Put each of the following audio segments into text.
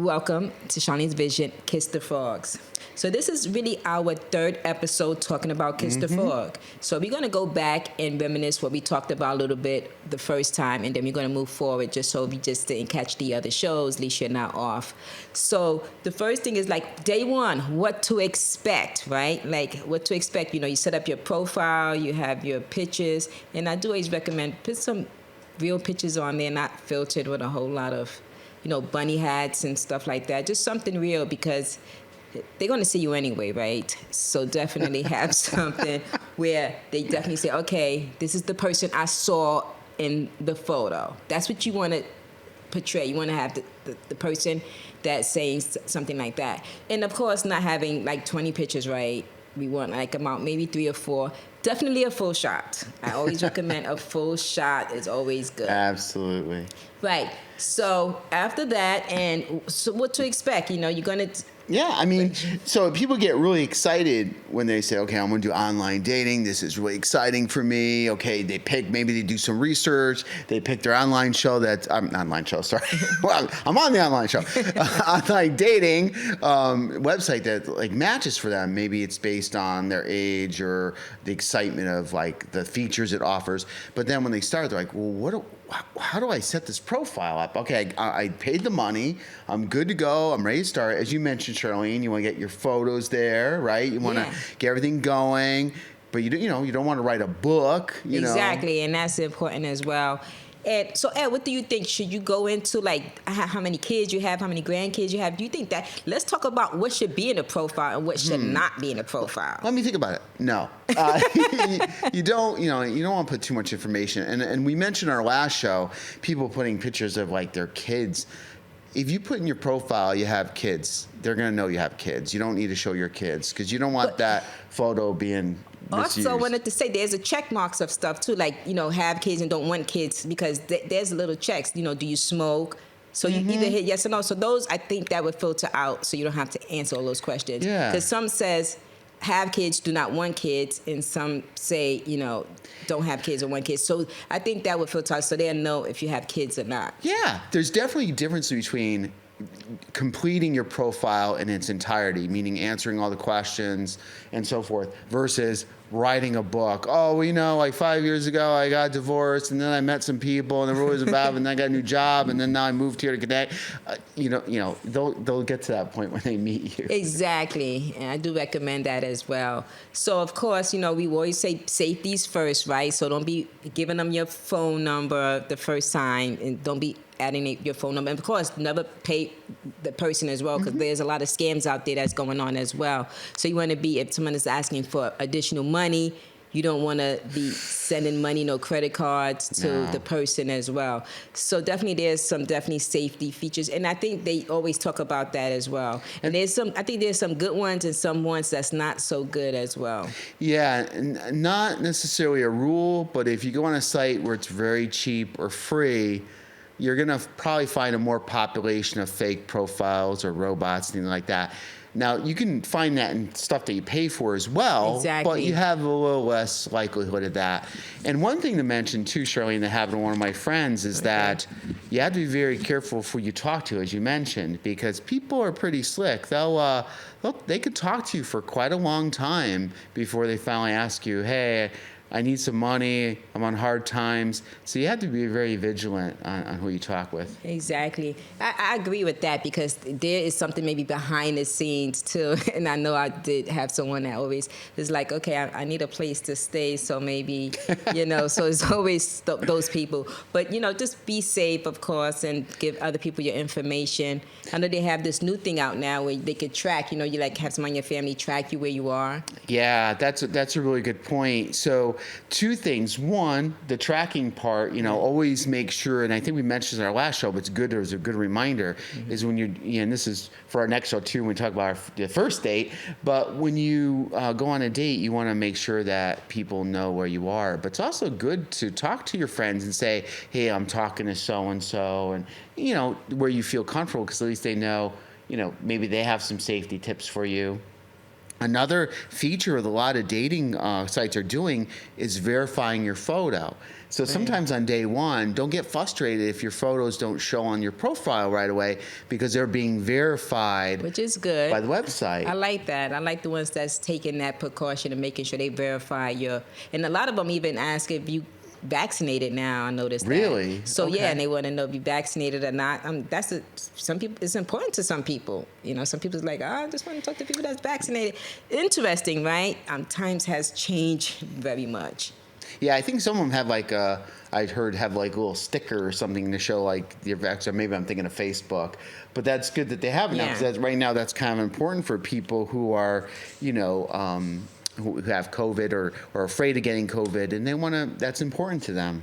Welcome to Charlene's Vision, Kiss the Frogs. So this is really our third episode talking about Kiss the Frog. So we're going to go back and reminisce what we talked about a little bit the first time, and then we're going to move forward just so we just didn't catch the other shows, at least you're not off. So the first thing is like day one, what to expect, right? Like what to expect. You know, you set up your profile, you have your pictures, and I do always recommend put some real pictures on there, not filtered with a whole lot of, you know, bunny hats and stuff like that. Just something real because they're going to see you anyway, right? So definitely have something where they definitely say, okay, this is the person I saw in the photo. That's what you want to portray. You want to have the person that's saying something like that. And of course, not having like 20 pictures, right? We want like about maybe 3 or 4. Definitely a full shot. I always recommend a full shot is always good. Absolutely. Right. So after that, and so what to expect? You know, you're going to... Yeah, I mean, so people get really excited when they say, okay, I'm going to do online dating. This is really exciting for me. Okay, maybe they do some research. They pick their online show online show, sorry. Well, I'm on the online show. Online dating website that like matches for them. Maybe it's based on their age or the excitement of like the features it offers. But then when they start, they're like, well, how do I set this profile up? Okay, I paid the money. I'm good to go. I'm ready to start. As you mentioned, Charlene, you want to get your photos there, right? You want to get everything going, but you don't want to write a book. Exactly, and that's important as well. And so, Ed, what do you think? Should you go into like how many kids you have, how many grandkids you have? Do you think that? Let's talk about what should be in a profile and what should not be in a profile. Let me think about it. No, you don't want to put too much information. And we mentioned in our last show, people putting pictures of like their kids. If you put in your profile you have kids, they're going to know you have kids. You don't need to show your kids because you don't want that photo being misused. Also, I wanted to say there's a check marks of stuff too, like, you know, have kids and don't want kids because there's little checks. You know, do you smoke? So you either hit yes or no. So those, I think that would filter out so you don't have to answer all those questions. Yeah. Because some says have kids, do not want kids, and some say, you know, don't have kids or want kids. So I think that would filter out so they'll know if you have kids or not. Yeah, there's definitely a difference between completing your profile in its entirety, meaning answering all the questions and so forth, versus writing a book. Oh, well, you know, like 5 years ago, I got divorced, and then I met some people, and the rules about, and then I got a new job, and then now I moved here to connect. They'll get to that point when they meet you. Exactly, and I do recommend that as well. So, of course, you know, we always say safety's first, right? So don't be giving them your phone number the first time, and don't be adding your phone number. And of course, never pay the person as well, because there's a lot of scams out there that's going on as well. So you want to be, if someone is asking for additional money, you don't want to be sending money, no credit cards to the person as well. So definitely there's some safety features. And I think they always talk about that as well. And I think there's some good ones and some ones that's not so good as well. Yeah, not necessarily a rule, but if you go on a site where it's very cheap or free, you're going to probably find a more population of fake profiles or robots, things like that. Now, you can find that in stuff that you pay for as well, exactly, but you have a little less likelihood of that. And one thing to mention, too, Charlene, that happened to one of my friends is that you have to be very careful who you talk to, as you mentioned, because people are pretty slick. They could talk to you for quite a long time before they finally ask you, hey, I need some money, I'm on hard times. So you have to be very vigilant on who you talk with. Exactly. I agree with that because there is something maybe behind the scenes too. And I know I did have someone that always is like, okay, I need a place to stay. So maybe, you know, so it's always those people. But, you know, just be safe, of course, and give other people your information. I know they have this new thing out now where they could track, you know, you like have someone in your family track you where you are. Yeah, that's a really good point. So 2 things. One, the tracking part, you know, always make sure, and I think we mentioned in our last show, but it's good, there's a good reminder, is when and this is for our next show too, when we talk about the first date, but when you go on a date, you want to make sure that people know where you are. But it's also good to talk to your friends and say, hey, I'm talking to so-and-so, and, you know, where you feel comfortable, because at least they know, you know, maybe they have some safety tips for you. Another feature that a lot of dating sites are doing is verifying your photo. So sometimes on day one, don't get frustrated if your photos don't show on your profile right away because they're being verified, which is good, by the website. I like that. I like the ones that's taking that precaution and making sure they verify your. And a lot of them even ask if you vaccinated now. I noticed that. Really? So Okay. yeah, and they want to know if you vaccinated or not. Some people. It's important to some people. You know, some people's like, I just want to talk to people that's vaccinated. Interesting, right? Times has changed very much. Yeah, I think some of them have like I'd heard have like a little sticker or something to show like your vaccine. Maybe I'm thinking of Facebook, but that's good that they have it now because right now that's kind of important for people who are, you know, who have COVID or are afraid of getting COVID, and they want to. That's important to them.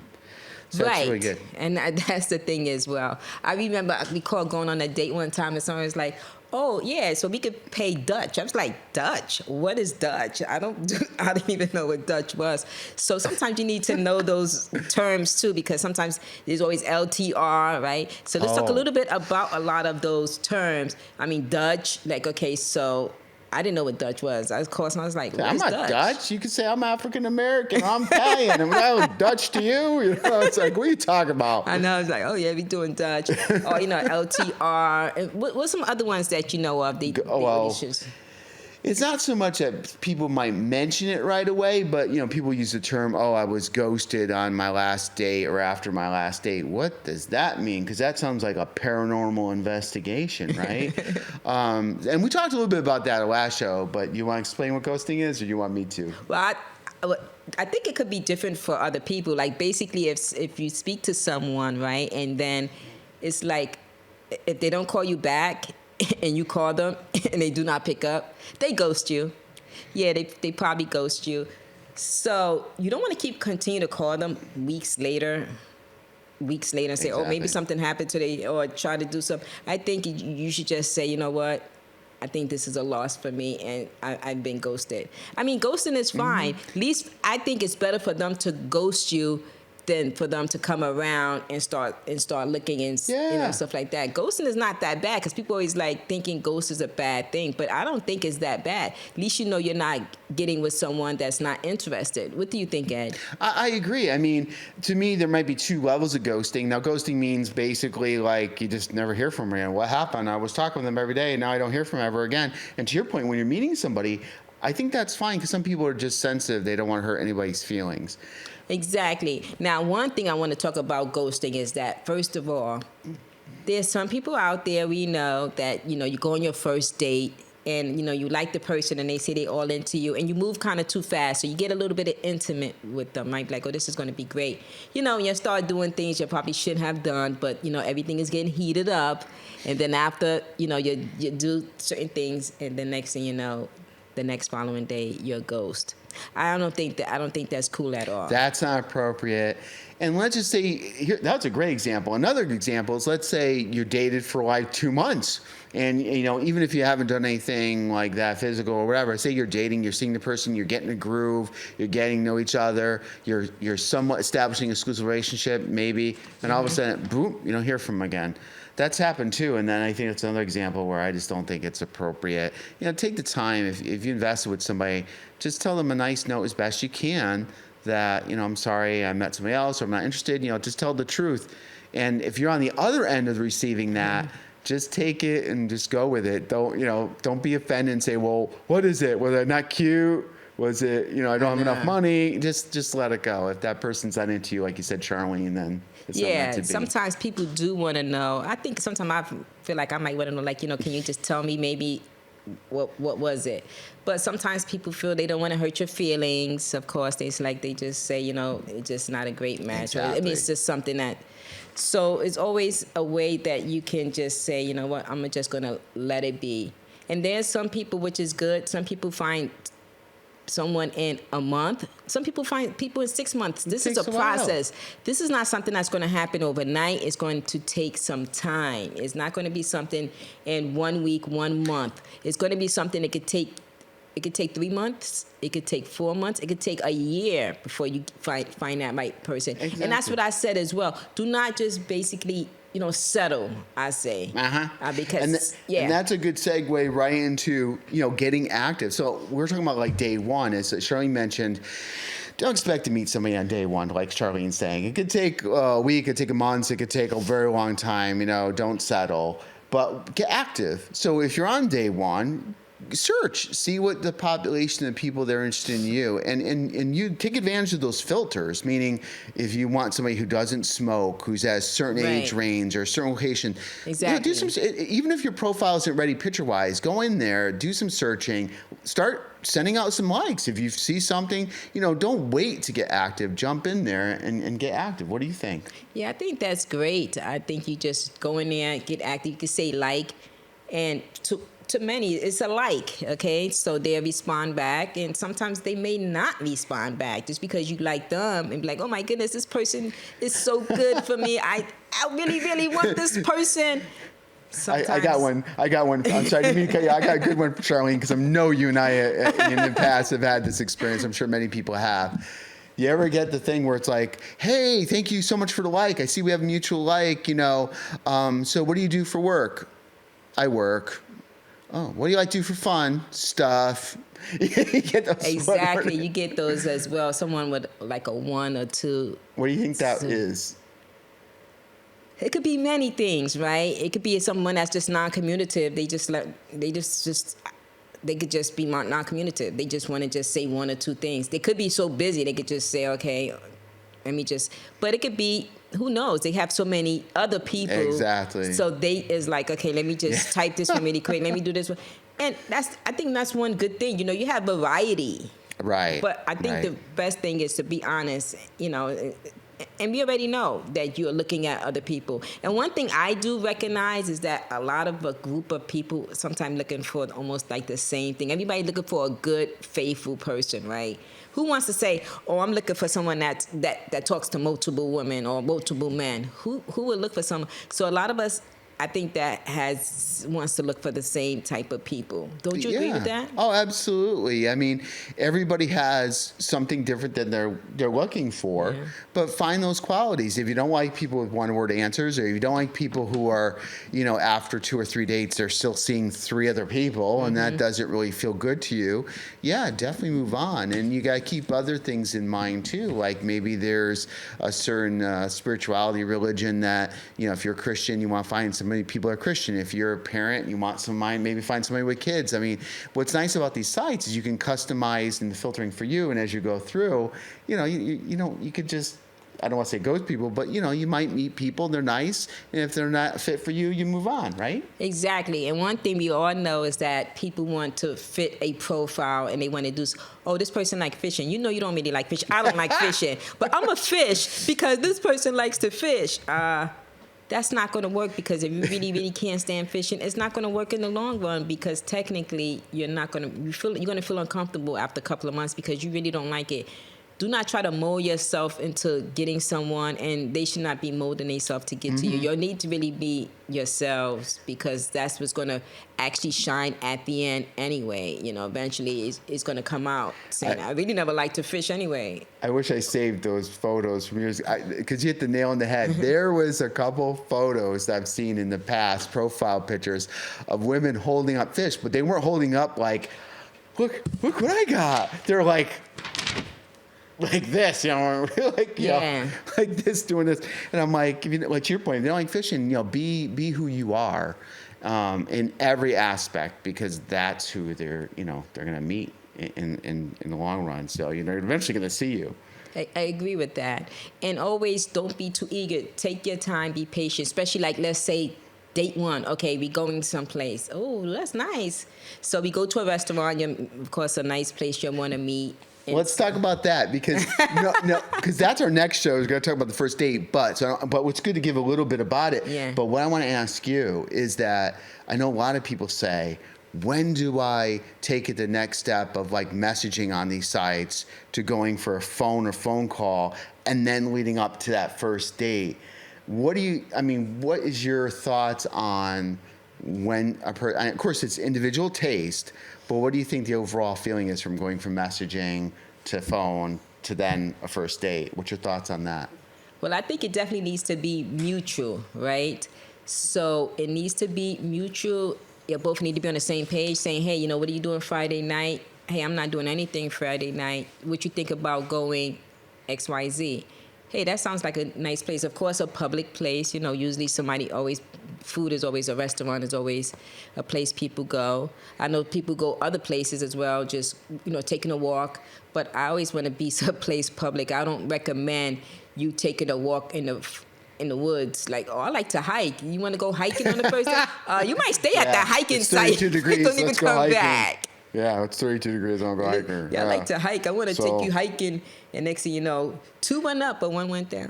So right. That's really good. And that's the thing as well. I remember I recall going on a date one time and someone was like, oh, yeah, so we could pay Dutch. I was like, Dutch? What is Dutch? I didn't even know what Dutch was. So sometimes you need to know those terms, too, because sometimes there's always LTR, right? So let's talk a little bit about a lot of those terms. I mean, Dutch, like, okay, so I didn't know what Dutch was. I was like, what I'm is not Dutch. You could say I'm African American. I'm Italian. And that Dutch to you? You know, it's like, what are you talking about? I know. It's like, oh yeah, we doing Dutch. Or you know, LTR. And what's some other ones that you know of? It's not so much that people might mention it right away, but you know, people use the term, "Oh, I was ghosted on my last date or after my last date." What does that mean? Because that sounds like a paranormal investigation, right? And we talked a little bit about that at last show. But you want to explain what ghosting is, or you want me to? Well, I think it could be different for other people. Like basically, if you speak to someone, right, and then it's like if they don't call you back. And you call them and they do not pick up, they ghost you. Yeah, they probably ghost you. So you don't want to continue to call them weeks later and say, Exactly. oh, maybe something happened today, or try to do something. I think you should just say, you know what? I think this is a loss for me, and I've been ghosted. I mean, ghosting is fine. At least I think it's better for them to ghost you than for them to come around and start looking and you know, stuff like that. Ghosting is not that bad because people always like thinking ghost is a bad thing, but I don't think it's that bad. At least you know you're not getting with someone that's not interested. What do you think, Ed? I agree. I mean, to me, there might be two levels of ghosting. Now, ghosting means basically like you just never hear from them. What happened? I was talking with them every day, and now I don't hear from them ever again. And to your point, when you're meeting somebody, I think that's fine because some people are just sensitive. They don't want to hurt anybody's feelings. Exactly. Now, one thing I want to talk about ghosting is that, first of all, there's some people out there we know that, you know, you go on your first date and, you know, you like the person and they say they all into you and you move kind of too fast. So you get a little bit of intimate with them. Might be like, oh, this is going to be great. You know, you start doing things you probably shouldn't have done, but, you know, everything is getting heated up. And then after, you know, you do certain things and the next thing you know, the next following day, you're a ghost. I don't think that's cool at all. That's not appropriate. And let's just say, here, that's a great example. Another example is, let's say you're dated for like 2 months. And, you know, even if you haven't done anything like that physical or whatever, say you're dating, you're seeing the person, you're getting a groove, you're getting to know each other, you're somewhat establishing an exclusive relationship, maybe, and all of a sudden, boom, you don't hear from them again. That's happened too, and then I think it's another example where I just don't think it's appropriate. You know, take the time. If you invested with somebody, just tell them a nice note as best you can that, you know, I'm sorry I met somebody else or I'm not interested. You know, just tell the truth. And if you're on the other end of receiving that, just take it and just go with it. Don't be offended and say, well, what is it? Was I not cute? Was it, you know, I don't have enough money? Just let it go. If that person's not into you, like you said, Charlene, then it's not meant to be. Sometimes people do want to know. I think sometimes I feel like I might want to know, like, you know, can you just tell me maybe what was it? But sometimes people feel they don't want to hurt your feelings. Of course, they just say, you know, it's just not a great match. Exactly. I mean, it's just something that. So it's always a way that you can just say, you know what, I'm just gonna let it be. And there's some people, which is good. Some people find someone in a month. Some people find people in 6 months. This is a process. This is not something that's going to happen overnight. It's going to take some time. It's not going to be something in 1 week, 1 month. It's going to be something that could take. It could take 3 months. It could take 4 months. It could take a year before you find that right person. Exactly. And that's what I said as well. Do not just basically settle, I say. Because, and that's a good segue right into, getting active. So we're talking about like day one, as Charlene mentioned. Don't expect to meet somebody on day one, like Charlene's saying. It could take a week, it could take a month, it could take a very long time. Don't settle, but get active. So if you're on day one, search, see what the population of people that are interested in you, and you take advantage of those filters. Meaning, if you want somebody who doesn't smoke, who's at a certain age range or a certain location, exactly. Do some. Even if your profile isn't ready picture-wise, go in there, do some searching, start sending out some likes. If you see something, don't wait to get active. Jump in there and get active. What do you think? Yeah, I think that's great. I think you just go in there, get active. You can say like, and to many, it's a like, okay? So they respond back, and sometimes they may not respond back just because you like them and be like, oh my goodness, this person is so good for me. I really, really want this person. I got one. I'm sorry, I got a good one for Charlene, because I know you and I in the past have had this experience. I'm sure many people have. You ever get the thing where it's like, hey, thank you so much for the like. I see we have a mutual like, so what do you do for work? I work. Oh, what do you like to do for fun? Stuff. You get those. Exactly. You get those as well. Someone with like a 1 or 2. What do you think that is? It could be many things, right? It could be someone that's just non-communicative. They could just be non-communicative. They just want to just say 1 or 2 things. They could be so busy they could just say, okay, but it could be, who knows? They have so many other people. Exactly. So they is like, okay, let me just type this one really quick. Let me do this one. And I think that's one good thing. You have variety. Right. But I think the best thing is to be honest, and we already know that you're looking at other people. And one thing I do recognize is that a lot of a group of people sometimes looking for almost like the same thing. Everybody looking for a good, faithful person, right? Who wants to say, oh, I'm looking for someone that talks to multiple women or multiple men? Who would look for someone? So a lot of us, I think that wants to look for the same type of people. Don't you agree with that? Oh, absolutely. I mean, everybody has something different that they're looking for, but find those qualities. If you don't like people with one-word answers, or you don't like people who are, after 2 or 3 dates, they're still seeing 3 other people, and that doesn't really feel good to you, definitely move on. And you got to keep other things in mind too. Like maybe there's a certain spirituality, religion that, if you're a Christian, you want to find many people are Christian. If you're a parent, you want maybe find somebody with kids. I mean, what's nice about these sites is you can customize in the filtering for you, and as you go through, you could just, I don't want to say ghost people, but you might meet people, they're nice, and if they're not fit for you, you move on, right? Exactly. And one thing we all know is that people want to fit a profile, and they want to do, oh, this person like fishing. You don't really like fish. I don't like fishing, but I'm a fish because this person likes to fish. That's not going to work, because if you really, really can't stand fishing, it's not going to work in the long run, because technically you're going to feel uncomfortable after a couple of months because you really don't like it. Do not try to mold yourself into getting someone, and they should not be molding themselves to get to you. You need to really be yourselves, because that's what's going to actually shine at the end anyway. Eventually it's going to come out saying, I really never liked to fish anyway. I wish I saved those photos from years, because you hit the nail on the head. There was a couple photos that I've seen in the past, profile pictures of women holding up fish, but they weren't holding up like, look what I got. They're like this, like this, doing this. And I'm like, to your point, if they don't like fishing, be who you are, in every aspect, because that's who they're going to meet in the long run. So, they're eventually going to see you. I agree with that. And always don't be too eager. Take your time, be patient, especially like, let's say, date 1, okay, we going someplace. Oh, that's nice. So we go to a restaurant, of course, a nice place you want to meet. Let's talk about that, because because that's our next show. We're going to talk about the first date, but what's good to give a little bit about it. Yeah. But what I want to ask you is that I know a lot of people say, when do I take it the next step of like messaging on these sites to going for a phone call and then leading up to that first date? What is your thoughts on when and of course it's individual taste, but what do you think the overall feeling is from going from messaging to phone to then a first date? What's your thoughts on that? Well, I think it definitely needs to be mutual, right? So it needs to be mutual. You both need to be on the same page, saying, hey, you know, what are you doing Friday night? Hey, I'm not doing anything Friday night. What you think about going XYZ? Hey, that sounds like a nice place. Of course, a public place. You know, usually food is always a restaurant, is always a place people go. I know people go other places as well, just, you know, taking a walk. But I always want to be someplace public. I don't recommend you taking a walk in the woods. Like, oh, I like to hike. You want to go hiking on the first day? You might stay at the hiking it's site. 32 degrees. Don't even Let's go come hiking. back. Yeah, it's 32 degrees. I'll go hiking. Yeah, I like to hike. I want to take you hiking, and next thing you know, 2 went up, but 1 went down.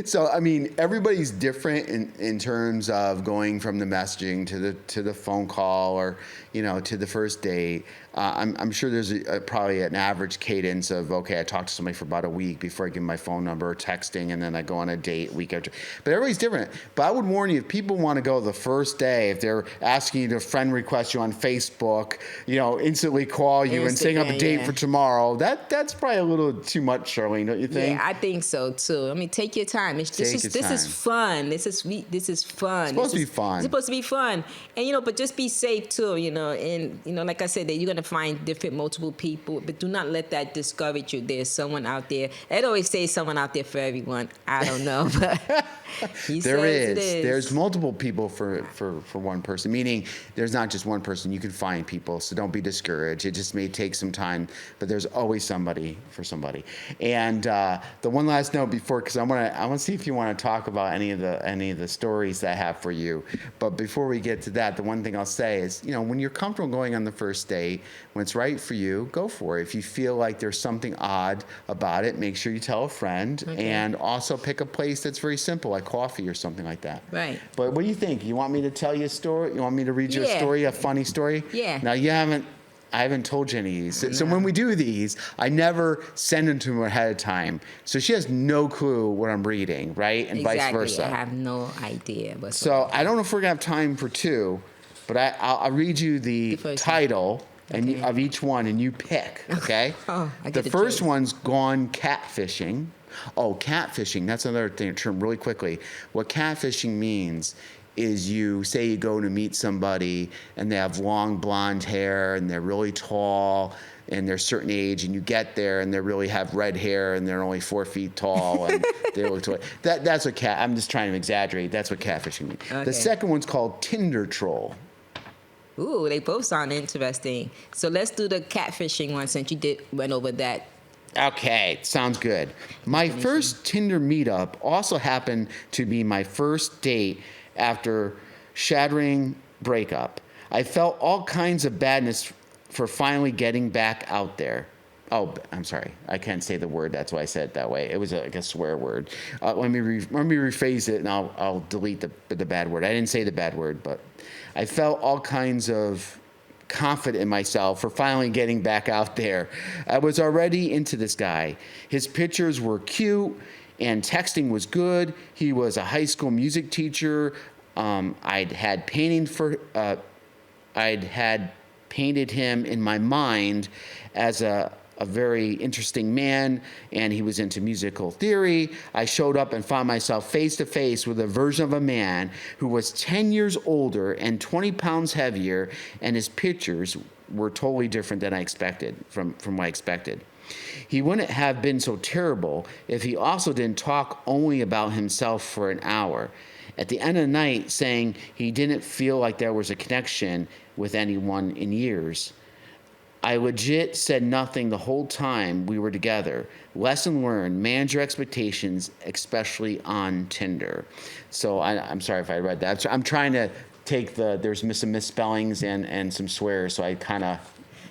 So, I mean, everybody's different in terms of going from the messaging to the phone call or, you know, to the first date. I'm sure there's probably an average cadence of, okay, I talk to somebody for about a week before I give them my phone number or texting, and then I go on a date a week after. But everybody's different. But I would warn you, if people want to go the first day, if they're asking you to friend request you on Facebook, you know, instantly call you and setting up a date for tomorrow, that's probably a little too much, Charlene, don't you think? Yeah, I think so too. I mean, take your time. This is fun. This is fun. It's supposed to be fun. It's supposed to be fun. And, you know, but just be safe too, you know. And, you know, like I said, that you're going to find multiple people, but do not let that discourage you. There's someone out there. I'd always say someone out there for everyone. I don't know, but there is. There's multiple people for one person, meaning there's not just one person. You can find people, so don't be discouraged. It just may take some time, but there's always somebody for somebody. And the one last note before, because I want to see if you want to talk about any of the stories that I have for you. But before we get to that, the one thing I'll say is, you know, when you're comfortable going on the first date, when it's right for you, go for it. If you feel like there's something odd about it, make sure you tell a friend, and also pick a place that's very simple, like coffee or something like that. Right. But what do you think? You want me to tell you a story? You want me to read you a story, a funny story? Yeah. Now, I haven't told you any of these. So when we do these, I never send them to her ahead of time. So she has no clue what I'm reading, right? And vice versa. I have no idea. So I don't know if we're going to have time for two, but I'll read you the title of each one, and you pick, okay? The first one's Gone Catfishing. Oh, catfishing, that's another term really quickly. What catfishing means is you go to meet somebody and they have long blonde hair and they're really tall and they're a certain age, and you get there and they really have red hair and they're only 4 feet tall and they look tall. That's what I'm just trying to exaggerate. That's what catfishing means. Okay. The second one's called Tinder Troll. Ooh, they both sound interesting. So let's do the catfishing one since you went over that. Okay, sounds good. My first Tinder meetup also happened to be my first date after shattering breakup. I felt all kinds of badness for finally getting back out there. Oh, I'm sorry. I can't say the word. That's why I said it that way. It was like a swear word. Let me rephrase it, and I'll delete the bad word. I didn't say the bad word, but I felt all kinds of confident in myself for finally getting back out there. I was already into this guy. His pictures were cute, and texting was good. He was a high school music teacher. I'd had painted him in my mind as a very interesting man, and he was into musical theory. I showed up and found myself face to face with a version of a man who was 10 years older and 20 pounds heavier, and his pictures were totally different than I expected, from what I expected. He wouldn't have been so terrible if he also didn't talk only about himself for an hour. At the end of the night, saying he didn't feel like there was a connection with anyone in years. I legit said nothing the whole time we were together. Lesson learned, manage your expectations, especially on Tinder. So I'm sorry if I read that. I'm trying to take there's some misspellings and some swears, so I kind of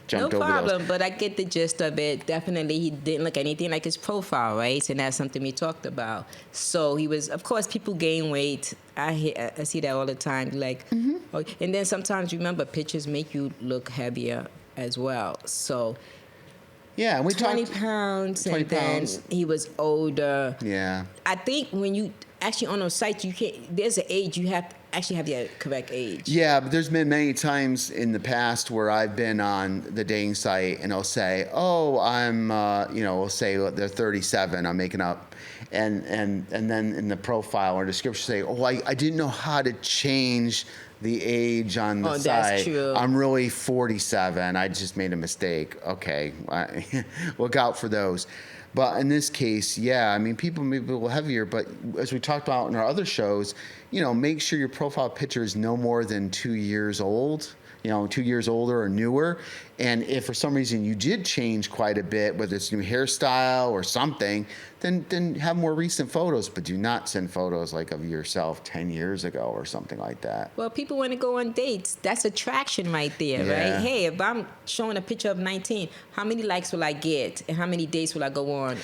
jumped over those. No problem, but I get the gist of it. Definitely, he didn't look anything like his profile, right? And that's something we talked about. So he was, of course, people gain weight. I see that all the time. Like, and then sometimes, remember, pictures make you look heavier as well. So yeah, and we 20 talked pounds, 20 and pounds. then he was older. Yeah, I think when you actually on those sites, you can't. There's an age you have to actually have the correct age. Yeah, but there's been many times in the past where I've been on the dating site and I'll say, "Oh, I'm," we'll say they're 37. I'm making up, and then in the profile or description say, oh, I didn't know how to change the age on the Oh, site. that's true. I'm really 47. I just made a mistake. Okay, look out for those. But in this case, yeah, I mean, people may be a little heavier, but as we talked about in our other shows, make sure your profile picture is no more than 2 years old. 2 years older or newer. And if for some reason you did change quite a bit, whether it's new hairstyle or something, then have more recent photos, but do not send photos like of yourself 10 years ago or something like that. Well, people want to go on dates. That's attraction right there, Yeah. right? Hey, if I'm showing a picture of 19, how many likes will I get? And how many dates will I go on?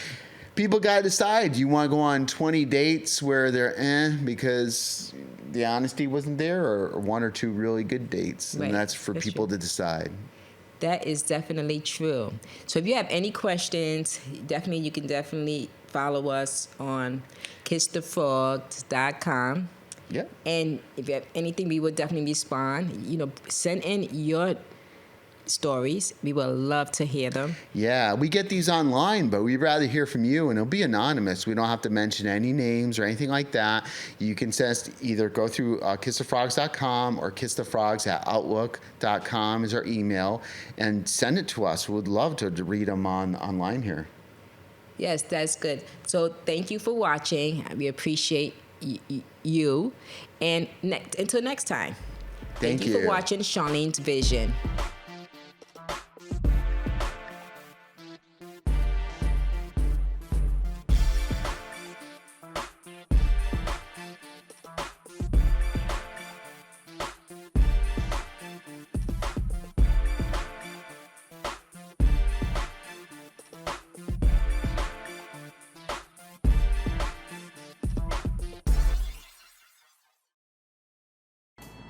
People got to decide. Do you want to go on 20 dates where they're because the honesty wasn't there, or 1 or 2 really good dates? Right. And that's for That's people true. to decide. That is definitely true. So if you have any questions, you can definitely follow us on kissthefrogs.com. Yeah. And if you have anything, we will definitely respond. Send in your stories. We would love to hear them. Yeah, we get these online, but we'd rather hear from you, and it'll be anonymous. We don't have to mention any names or anything like that. You can send us either go through kissthefrogs.com or kissthefrogs@outlook.com is our email, and send it to us. We'd love to read them online here. Yes, that's good. So thank you for watching. We appreciate you. And until next time. Thank you for watching Charlene's Vision.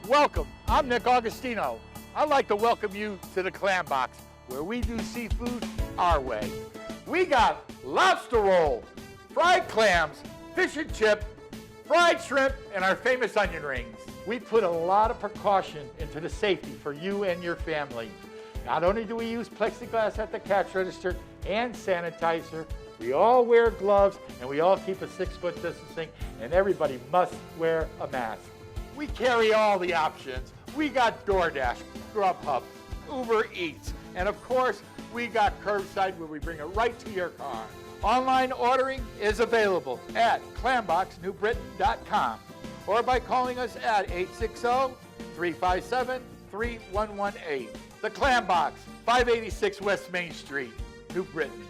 Welcome, I'm Nick Augustino. I'd like to welcome you to the Clam Box, where we do seafood our way. We got lobster roll, fried clams, fish and chip, fried shrimp, and our famous onion rings. We put a lot of precaution into the safety for you and your family. Not only do we use plexiglass at the cash register and sanitizer, we all wear gloves and we all keep a 6-foot distancing, and everybody must wear a mask. We carry all the options. We got DoorDash, Grubhub, Uber Eats, and of course, we got curbside where we bring it right to your car. Online ordering is available at clamboxnewbritain.com or by calling us at 860-357-3118. The Clam Box, 586 West Main Street, New Britain.